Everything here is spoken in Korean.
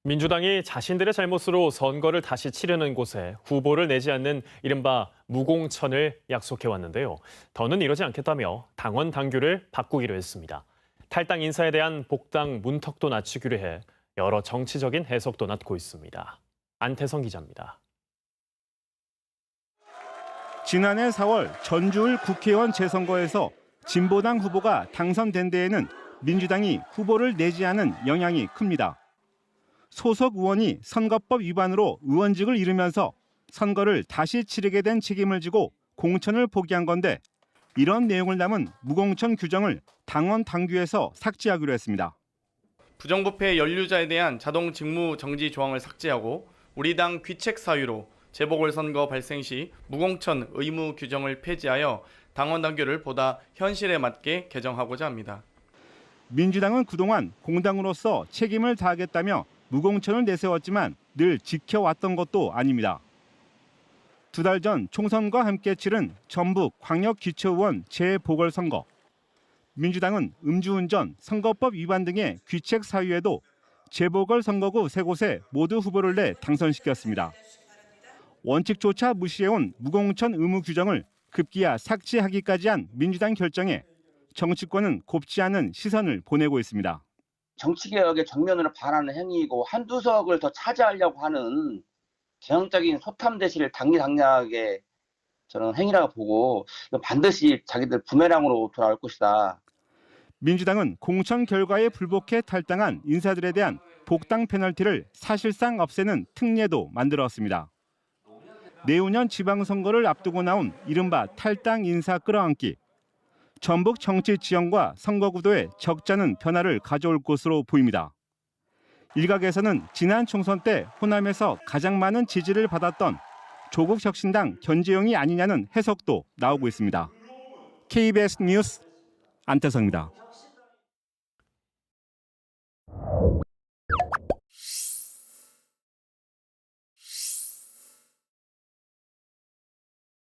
민주당이 자신들의 잘못으로 선거를 다시 치르는 곳에 후보를 내지 않는 이른바 무공천을 약속해왔는데요. 더는 이러지 않겠다며 당원 당규를 바꾸기로 했습니다. 탈당 인사에 대한 복당 문턱도 낮추기로 해 여러 정치적인 해석도 낳고 있습니다. 안태성 기자입니다. 지난해 4월 전주을 국회의원 재선거에서 진보당 후보가 당선된 데에는 민주당이 후보를 내지 않은 영향이 큽니다. 소속 의원이 선거법 위반으로 의원직을 잃으면서 선거를 다시 치르게 된 책임을 지고 공천을 포기한 건데 이런 내용을 담은 무공천 규정을 당원 당규에서 삭제하기로 했습니다. 부정부패 연루자에 대한 자동 직무 정지 조항을 삭제하고 우리 당 귀책 사유로 재보궐선거 발생 시 무공천 의무 규정을 폐지하여 당원 당규를 보다 현실에 맞게 개정하고자 합니다. 민주당은 그동안 공당으로서 책임을 다하겠다며 무공천을 내세웠지만 늘 지켜왔던 것도 아닙니다. 2달 전 총선과 함께 치른 전북 광역기초의원 재보궐선거. 민주당은 음주운전, 선거법 위반 등의 귀책 사유에도 재보궐선거구 3곳에 모두 후보를 내 당선시켰습니다. 원칙조차 무시해온 무공천 의무 규정을 급기야 삭제하기까지 한 민주당 결정에 정치권은 곱지 않은 시선을 보내고 있습니다. 정치개혁의 정면으로 반하는 행위이고 한두 석을 더 차지하려고 하는 개혁적인 소탐대실 당리당략의 저는 행위라고 보고 반드시 자기들 부메랑으로 돌아올 것이다. 민주당은 공천 결과에 불복해 탈당한 인사들에 대한 복당 페널티를 사실상 없애는 특례도 만들었습니다. 내후년 지방선거를 앞두고 나온 이른바 탈당 인사 끌어안기. 전북 정치 지형과 선거 구도에 적잖은 변화를 가져올 것으로 보입니다. 일각에서는 지난 총선 때 호남에서 가장 많은 지지를 받았던 조국혁신당 견제용이 아니냐는 해석도 나오고 있습니다. KBS 뉴스 안태성입니다.